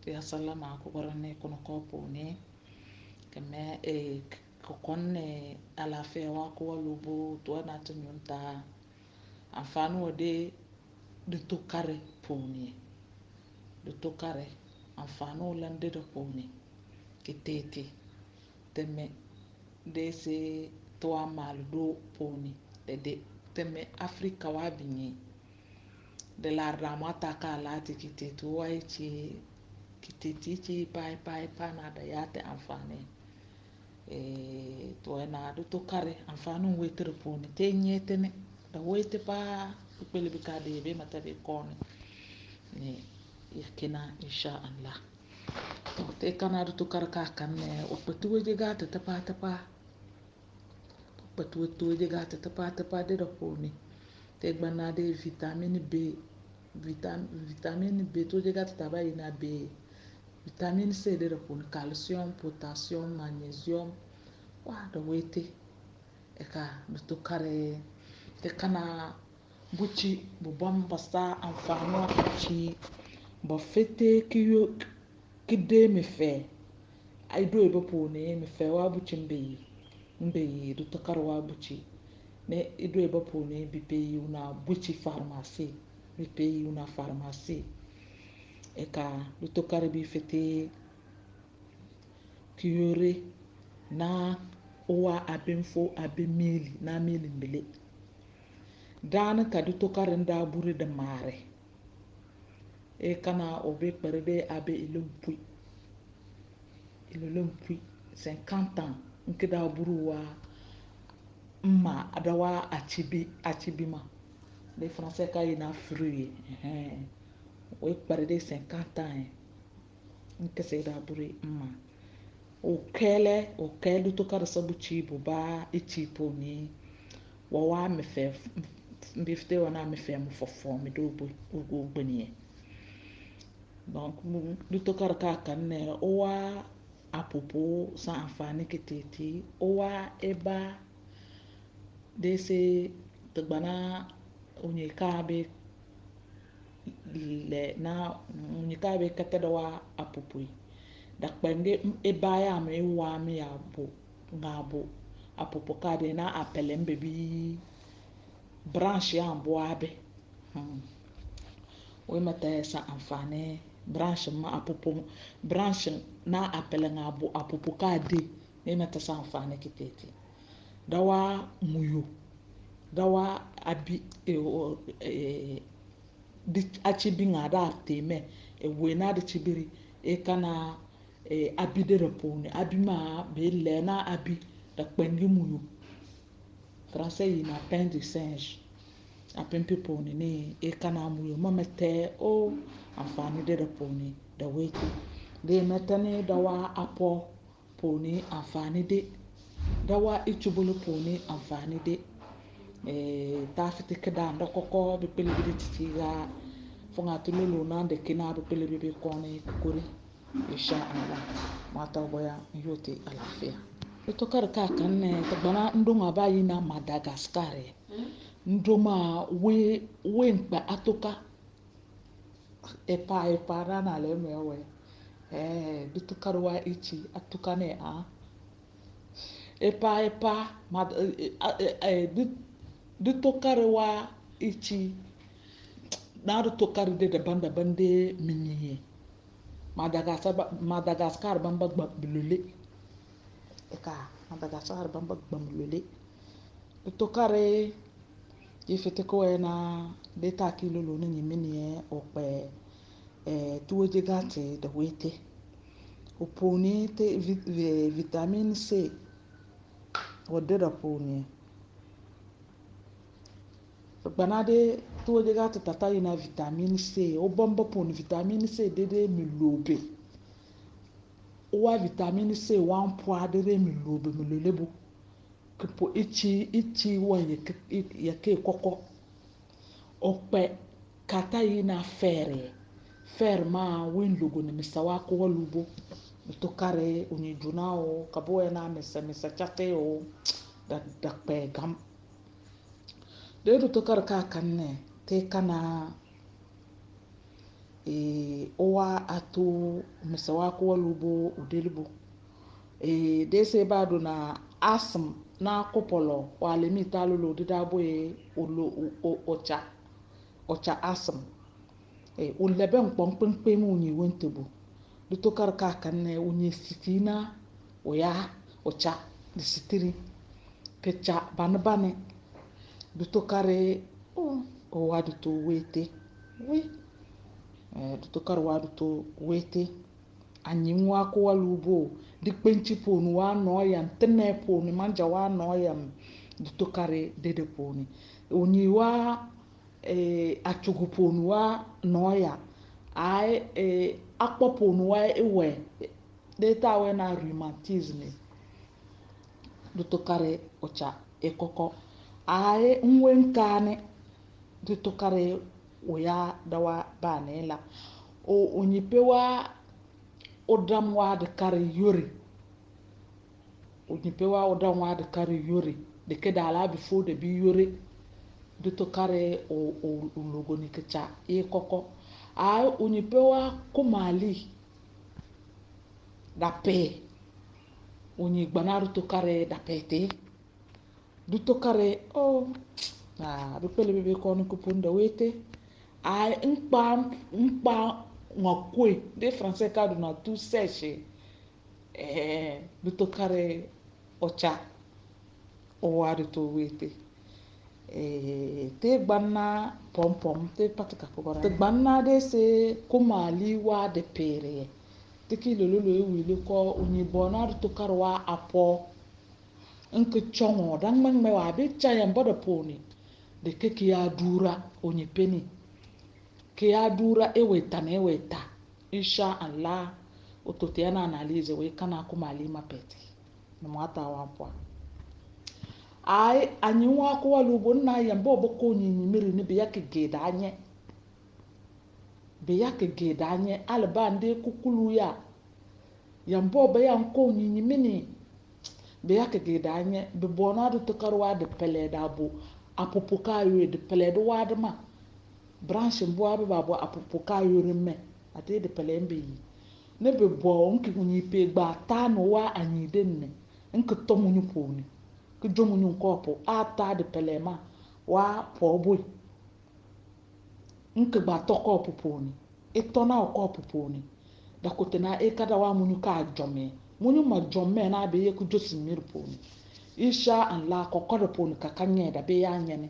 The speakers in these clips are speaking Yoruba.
ya salama ko gorane kono kopo ne keme kokonne ala fe wa ko lubu to na tunyunta afanu de tokare poni de tokare afanu lande de poni kitete teme dese to amal do poni de teme Afrika wa binye de la ramata ka lati kitete wa ichi kitete chi pa na da yate amfani to na do tokare amfanu wetere poni te nyetene da wete pa pele bikade be mata be kon ni yakina insha Allah to te kana do tokare ka kan o petu je ga ta pa petu to je ga ta pa de do poni te gbana de vitamine B to je ga ta ba ina B vitamine C de poni calcium potassium magnesium wa da wete eka do tokare te kana buchi bubam basa amfano buchi bo fete kiyo kide me fe ai do ebe poni me fe wa buchi mbe do tokare wa buchi ne ido ebe poni bi pe una buchi pharmacie bi pe una pharmacie eka do tokare bi fete kiyore na owa abemfo abemili na mili mbele dana ka do tokare nda buri de mare kana obe perde abe ilumpui 50 ans nke da buru wa ma adawa achibi ma les français ka ina fruit o perde 50 ans nke se da buri ma o kele do tokare sabuchi buba ichi poni wa me fe mbifte wana me fe mo fofo me do bo gbenie donc do tokare ka kan ne o wa apopo sa amfani kitete o wa eba dese tegbana onye ka be le na onye ka be kete do wa apopo da kpenge eba ya me wa me ya bo ngabo apopo ka be na apele mbebi branche ya mbo abe we mata sa amfani branche ma apopo branche na apele ngabo apopo ka de we mata sa amfani kitete dawa muyo dawa abi di achibi ngada teme we na de chibiri kana abi de repone abi ma be le na abi da kpengi muyo français yi na pain de singe apempe poni ne kana muyo mamete o amfani de repone da wete de metane dawa apo poni amfani de dawa ichubulu poni amfani de ta fiti kada ndo koko be pele bi titi ga fonga tululu na de kina be pele bi kone kuri insha Allah mata goya yote alafia tokare ka kan ne tagbana ndonga bayi na Madagascar ndoma we nkpa atoka epa na le mewe do tokare wa ichi atoka ne epa do tokare wa ichi na do tokare de daban de minye Madagascar bamba gbablule eka Madagascar bamba gbamlule do tokare yefete ko na deta kilolo ni nyimini ope tuoje gate de wete oponi te vitamine C odera poni banade tuoje gate tata ina vitamine C o bomba poni vitamine C de milobe wa vitamine C wa mpoa de milobe milolebo kepo ichi wa yake koko ope kata ina fer ma wen logo ni misawa ko walubo tokare onye junao kabo na mesa chate o da pe gam de do tokare ka kan ne te kana owa ato mesawa ko walubo udelibo dese bado na asm na kopolo wale mi talulo didabo olo ocha asm ulebe nkpomkpemkpem unyi wentebo dutokar ka kanne unyi sitina oya ocha disitiri kecha banbane dutokare o wadu to wete wi dutokar wadu to wete anyinwa ko walubo dikpenchi ponu wa noyam tene ponu manja wa noyam dutokare dede ponu onyi wa achugu ponu wa noya ai akpo ponu wa ewe deta we na rheumatism dutokare ocha ekoko ai nwenkane dutokare oya dawa banela onyipewa odamwa de kare yori onyipewa odamwa de kare yori de kedala bifo de bi yori dutokare o logo ni kecha ekoko ai onyipewa komali dape onyi gbanaru tokare dapete dutokare bipele bebe kono kupunda wete ai nkpa ngakwe de français kadu na tout sèche dutokare ocha owadu to wete te gbanna pom te patika kobara te gbanna de se komali wa de pere te ki lololo ewile ko onyi bona dutokare wa apo nke chongo dan mangme wa be chaya mboda poni de ke ya dura onyi peni ke ya dura eweta insha Allah ototiana analize we kana komali mapeti na mwata wampwa ai anyinwa ko walubo na yambo boko nyinyi miri ni be yake gedanye albande kukulu ya yambo be yanko nyinyi mini be yake gedanye be bona du tokarwa de pele dabo apopoka yo de pele do wadma branche mbo abe babo apopoka yo remme ate de pele mbe yi ne be bo nki kunyi pe gba ta no wa anyi denne nki to munyu poni ki jo munyu kopo ata de pele ma wa po boy nki gba to kopo poni ito na kopo poni da kotena kada wa munyu ka jome munyu ma jome na be ye ku josi mir poni insha Allah ko kodo poni ka kanye da be ya nyene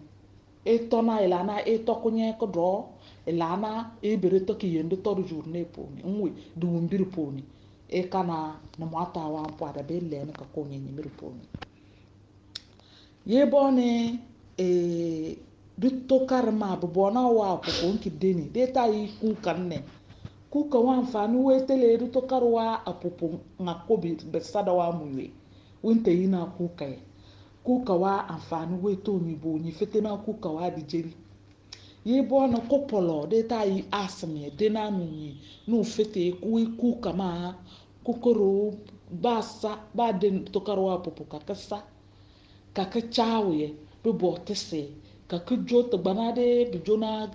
ito na ilana ito kunye ko do ilana bere to ki yende to journée poni nwe du mbir poni kana na mwata wa mpo da be le ka ko nyenye mir poni ye bone dutto karma bona wa ko nki deni deta yi ku kanne ku ka wa amfani wetele dutto karwa apopo ngakobi be sada wa muwe winte yina ku kai ku ka wa amfani weto ni bo ni fetena ku ka wa dijeri ye bona kopolo deta yi asme dena nuni no fete ku kama kukoro basa ba den to karwa apopo ka kasa ka ka chawe be botese ka ka joto banade be jona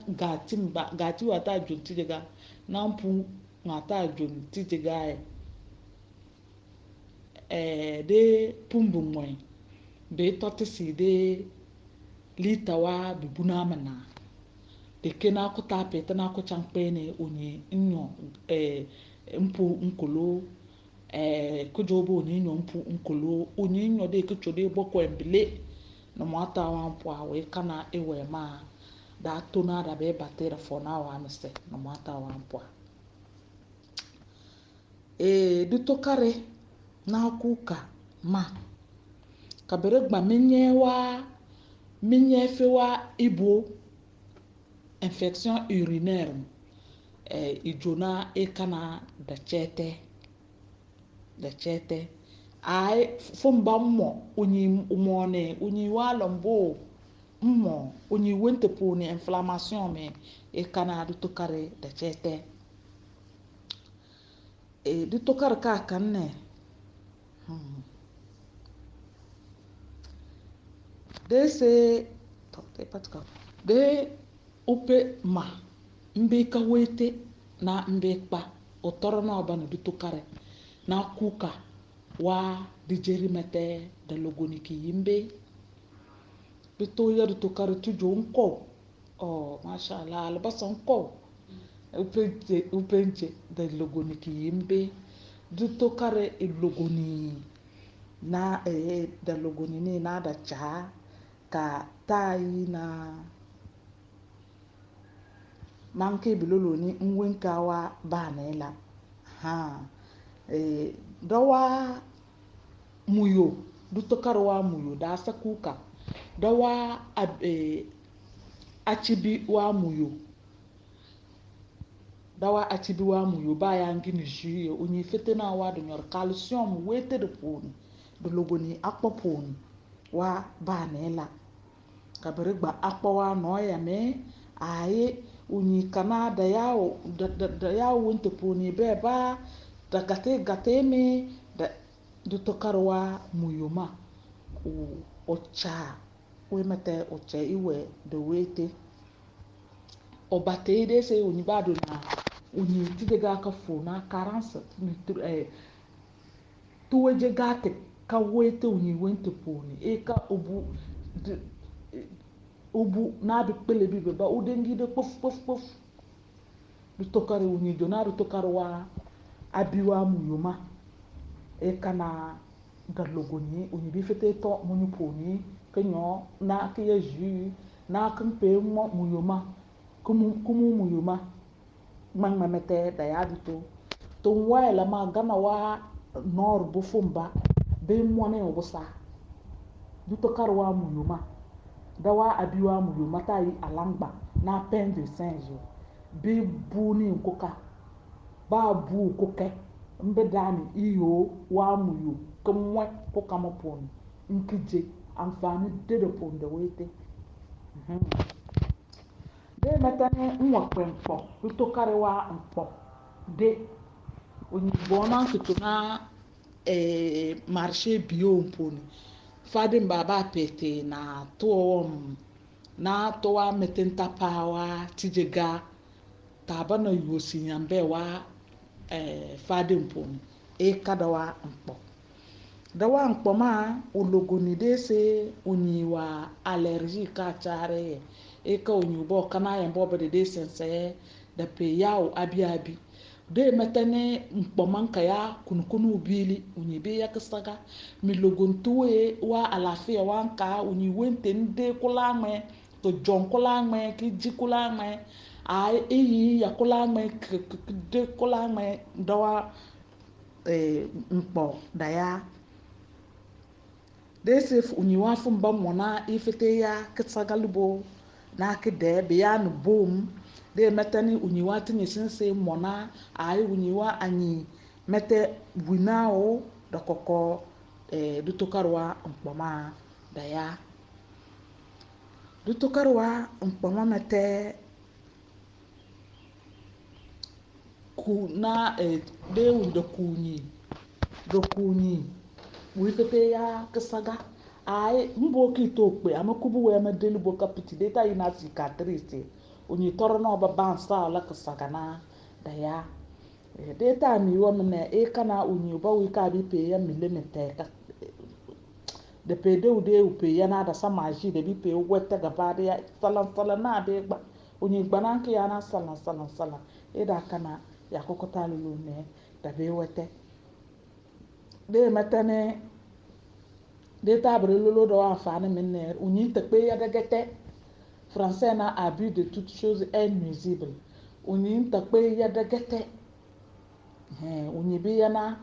gati wata jonti daga nampu ngata jonti daga de pumbu moy be totesi de litawa be bunama na de kena ko tape tana ko champene onye nyo mpu nkolo kujobo ni nyo mpu nkolo onye nyo de ke chode boko embele no mwata wa mpu awe kana ewe ma da tona da be batera fona wa mse no mwata wa mpu dutokare na kuka ma kabere gba menyefe wa ibo infection urinaire ijona ekana da chete ai fumba mo onyi umone onyi wala mbo mo onyi wente poni inflammation me ekana dutokare da chete dutokare ka kanne dese de upe ma mbe ka wete na mbekpa otoro na obana du tokare na kuka wa dijeri mete da logoni ki yimbe bito ya du tokare tujo nko masha Allah albasa nko upenje da logoni ki yimbe du tokare logoni na da logoni ni na da cha ka tai na manke bilolo ni nwenka wa banela ha dawa muyo du tokar wa muyo da sa kuka dawa achibi wa muyo baya ngini juye onyi fete na wa do nyor calcium wete de poni do logoni akpo poni wa banela kabere gba akpo wa no ya me aye onyi kana da yawo wonte poni be ba da gate me da du tokarwa muyoma ocha we mete ocha iwe de wete obate de se onyi bado na onyi tide ga ka fo na karansa ni tuweje gate ka wete onyi wente poni ka ubu na du pele bibe ba udengi de pof du tokare onyi do na du tokarwa abiwa muyoma kana da logoni onyi bi fete to muni poni kenyo na ke ye ju na kan pe mo muyoma kumu muyoma mangma mete da ya to wa la ma gana wa nor bu fumba be mo ne obusa du tokarwa muyoma dawa abiwa muyoma tai alangba na pen de singe be buni nkoka ba bu koke mbe dani iyo wa muyo kumwe ko kama pon nkije amfani de pon de wete de metane nwa kwempo bitokare wa mpo de onyi bona kituna marché bio mponi fadin baba pete na to wa metenta pawa tijega tabana yosi nyambe wa fadin mponi kada wa mpo dawa mpo ma ologoni de se onyi wa allergie ka chare ka onyi bo kana ya bo de sense da pe yawo abi de metane mpo man ka ya kunukunu bili onyi be ya kasaga mi logon tuwe wa alafia wa nka onyi wente nde kula me to jon kula me ki ji kula me ya kula me de kula me dawa mpo daya dese onyi wa fumba mona ifete ya kitsagalbo na kide be ya no bom de metani onyi wa tinye sense mona onyi wa anyi mete winao da koko du tokarwa mpoma daya du tokarwa mpoma mete kuna de wunda kunyi wifete ya kisaga mbo ki tokpe amakubu we ma deli bo kapiti deta ina cicatrice onyi toro na oba bansa la kisaga na daya deta mi wo mne kana onyi ba wi ka bi pe ya milimeter ka de pe de pe ya na da samaji de bi pe wete gaba de ya salan na de gba onyi gba na ke ya na salan da kana ya kokota lulu ne da be wete de metane deta bre lolo do afane minne onyi tekpe ya degete français na abus de toute chose est nuisible onyi tekpe ya degete onyi bi ya na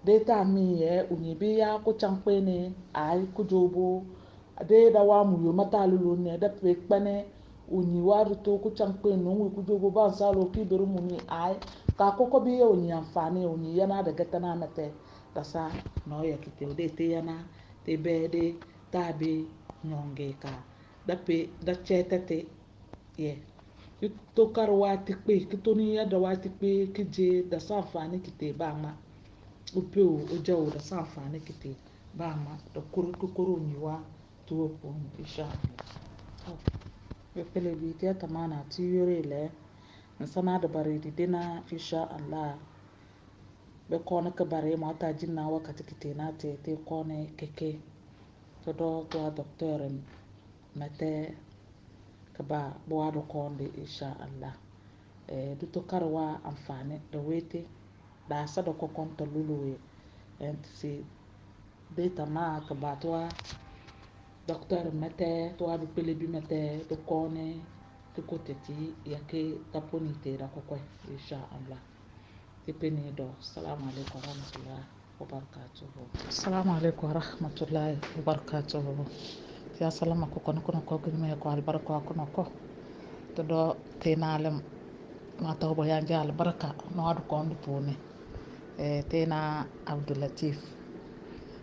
deta mi onyi bi ya ko chankpe ne kujobo de da wa mu yo mata lolo ne da pe kpane onyi wa ruto ko chankpe no wi kujobo ba salo ki beru mu ni ka koko bi onyi amfani onyi ya na degete na mete dasa no ya kite de te ya na te bede tabe nyonge ka da chetete ye to karwa tikpe kitoni ya da wa tikpe kije da sa amfani kite ba ma upe o jawo da sa amfani kite ba ma da kuru nyiwa tuwo po insha Allah pele bi te tamana ti yore le sana da bare di dina insha Allah be kone ke bare ma ta jinna wakati kitena te kone keke to do to docteur mate ka ba do konde insha Allah du to karwa amfani da wete da sa da kokon to luluwe en si data ma ka ba to docteur mate to du pele bi mate to kone te koteti yake taponi te da kokoi insha Allah tepeni do. Assalamu alaikum warahmatullahi wabarakatuh. Assalamu alaikum warahmatullahi wabarakatuh. Ya salama ko kono ko gimi ko albarka ko ko to do tenalem ma taw bo yanje albarka no adu ko ndu pone tena Abdulatif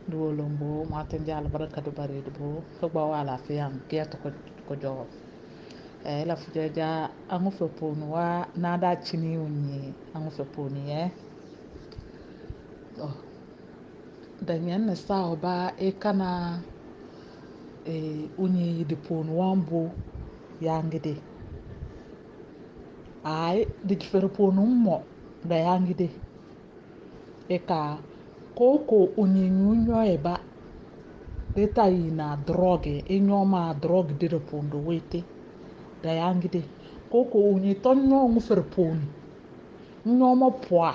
duwolombo ma tan jall baraka do bare do bo ko ba wala fiyam kiyato ko jo la fujaja angu fe ponu wa nada chini unyi angu fe ponu oh danyen na sao ba kana unyi de ponu wambo yangide ai de fer ponu mo da yangide ka koko unyi nyunyo eba deta ina droge inyoma droge de pondo wete da yangide koko unyi tonyo ngu fer ponu nyoma poa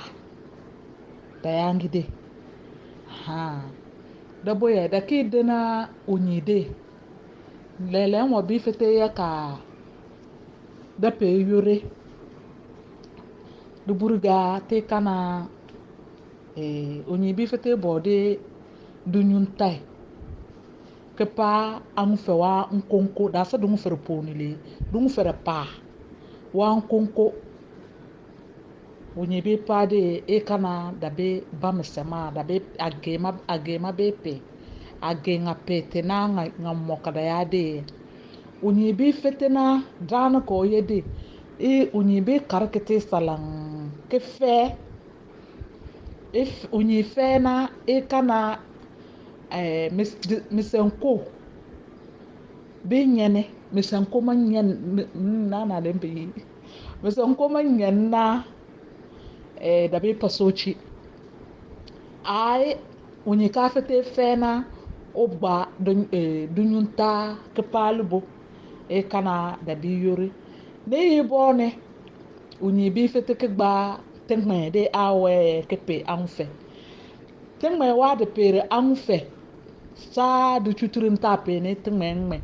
da yangide ha da boya da kidena unyi de lele mo bi fete ya ka da pe yure du burga te kana unyi bi fete bode du nyuntai ke pa ang fe wa nkonko da sa dungu fer poni le dungu fer pa wa nkonko unyi bi pa de kana da be ba mesema da be agema be pe agenga pe te na nga moka da ya de unyi bi fete na dana ko yede unyi bi karkete salang ke fe if unyi fe na kana misenko bi nyene misenko ma nyen na lembe misenko ma nyen na da bi pasochi ai unyi ka fete fe na oba dunyunta ke palubo kana da bi yori ne yibone unyi bi fete ke gba tengme de awe ke pe anfe tengme wa de pere anfe sa du chuturin ta pe ne tengme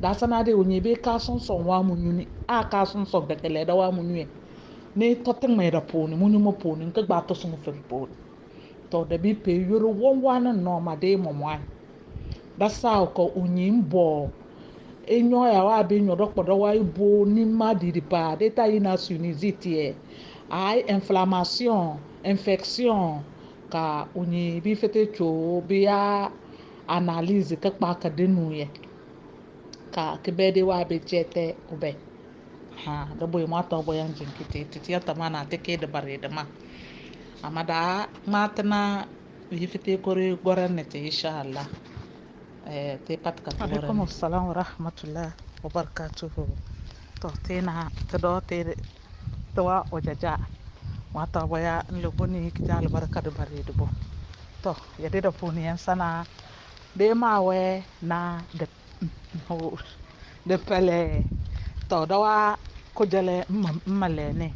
da sana de unyi bi ka son son wa munyuni a ka son son de kele da wa munye ne to tengme da poni munyu mo poni ke gba to son fe poni to da bi pe yoro won wa na no ma de mo mwa da sa ko unyi mbo enyo ya wa be nyo dokpodo wa ibo ni madi di pa data ina sinusite ai inflammation infection ka unyi bi fete cho bi ya analyse ka pa ka denu ye ka ke be de wa be jete ube ha da boy ma to boy an jin kiti titi ya tamana te ke de bare de ma amada matna bi fete kore goran ne te inshallah te pat ka to alaikum assalam wa rahmatullah wa barakatuhu to tena to do te to wa ojaja wata waya lubuni kijal baraka de bare de bo to ya de poni en sana de ma we na de pele to da wa ko jale malene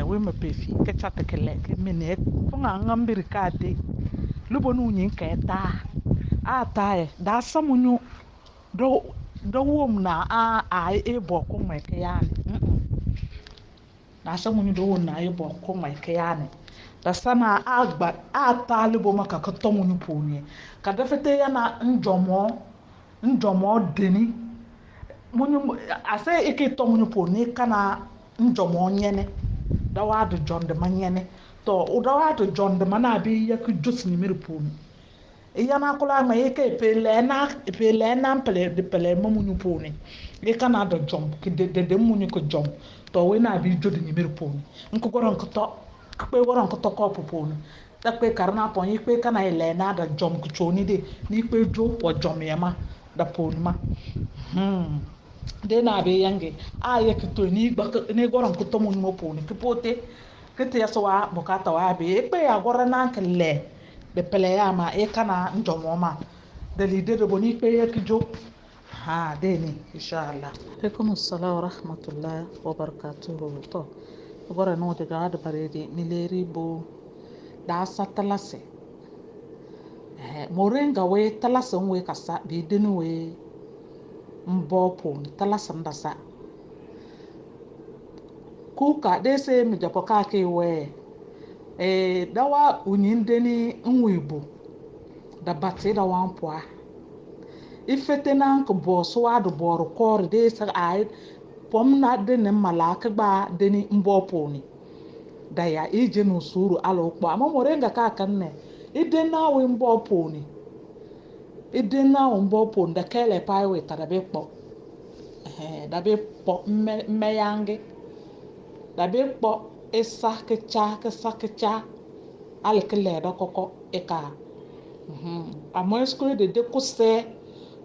we me pefi ke chata kele ke mine funga ngambiri kate lubonu nyin keta ata da samunyu do wom na a e bo ko mai ke yani na samunyu do wom na e bo ko mai ke yani da sana agba ata libo maka ka tomunyu poni ka da fete yana njomo deni munyu ase ike tomunyu poni kana njomo nyene da wa do jonde manyene to o da wa do jonde mana bi yak josni mir poni yana kula ma yake pele na pele de pele mamunyu poni e kana do jom ki de munyu ko jom to we na bi jodi ni mir poni nko goron ko to pe goron ko to ko poni ta pe karna pon yi pe kana ile na da jom ko choni de ni pe jo wo jom yema da poni ma de na be yange aya kito ni goran kuto mun mo poni kipote kiti ya sawa bukata wa be pe ya gora na kle de pele ya ma e kana njomo ma de lide de boni pe ya kijo ha de ni inshallah. Alaikum assalam wa rahmatullah wa barakatuh. To gora no de ga da bare de ni leri bo da satalase moringa we talasa we kasa be deni we mbo pon talasa ndasa kuka de se mi japo ka ke we dawa unyin deni nwibu da bate da wan poa ifete na nko boso wa do boro kor de sa ai pom na de ne malaka ba deni mbo poni da ya ije no suru alo kpo ama moringa ka kan ne ide na we mbo poni ide na we mbo poni da kele pa we ta da be kpo da be kpo meyange da be kpo isa kecha al kele da koko eka amo esko de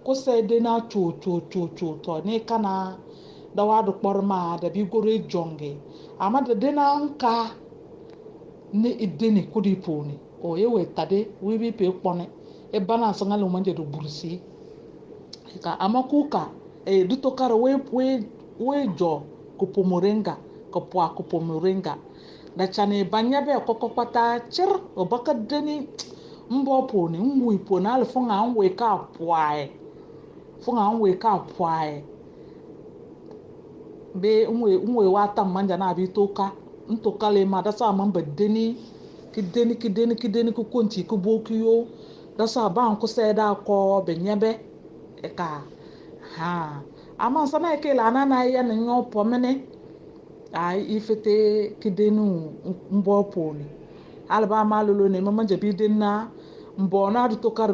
kuse de na cho to ne kana da wa do kporma da bi gore jonge ama de na nka ne ideni kudi poni o ye we tade we bi pe kpone e balance ngalo manje do bursi ka amakuka duto karo we jo kupo moringa kupo moringa da chane banya be koko pata chir o baka deni mbo poni ngwi poni al fonga ngwe ka pwae be ngwe wata manja na bi toka ntoka le ma da sa man bedeni kideni ku konti ku bokiyo da sa ban ku sai da ko benyabe eka ha ama sana ke la na ya na nyo pomene ai ifete kidenu mbo poni alba malolo ne mama jabi denna mbo na du tokar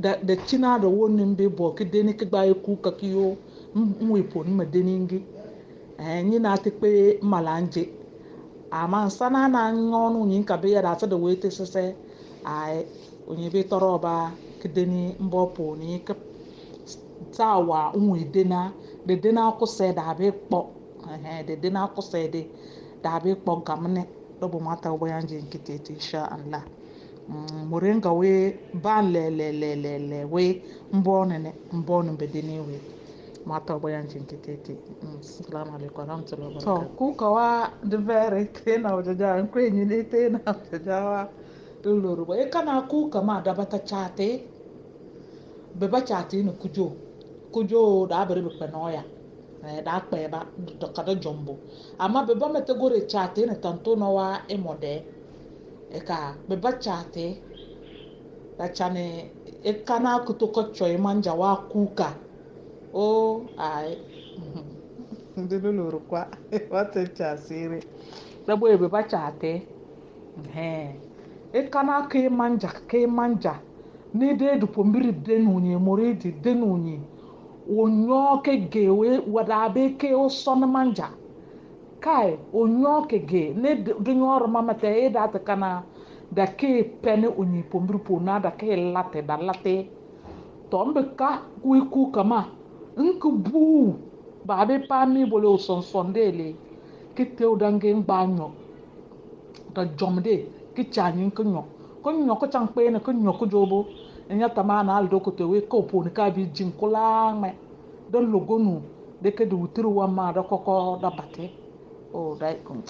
da china da wonni mbe bo kideni ke gba ku kakiyo mwe poni madeni ngi nyi na te pe malanje ama sana na ngonu nyi ka be ya da da wete sese ai onye be toroba kideni mbo poni ke tawa unwe dena ko se da be kpo de dena ko se de da be kpo gamne do bo mata bo yanje nkitete insha Allah moringa we ban le we mbone be deni we mata bo yanje nkitete assalamu alaikum warahmatullahi wabarakatuh. To ku kawa de vere tena ojaja ko nyi ne tena ojaja lulu bo e kana ku kama da bata chate be ba chate no kujo da bere be penoya da kpe ba do kada jombo ama be ba mete gore chate ne tanto no wa emode e ka be ba chate da chane e kana kutoko choi manja wa kuka o ai ndilulu kwa wate chasire da boye be ba chate e kana ke manja ni de du pombiri denunye moridi denunye onyo ke gewe wadabe ke o son manja kai onyo ke ge ne du nyor mama te e da ta kana da ke pene onyi pombiri pona da ke late tombe ka ku kama nku bu ba be pa mi bolo son dele ke te odange ngbanyo da jomde ke chanyin kunyo ko chang pe ne kunyo ku jobo nya tamana aldo ko te we ko poni ka bi jin kula me don logonu de ke du turu wa ma da koko da bate o dai kun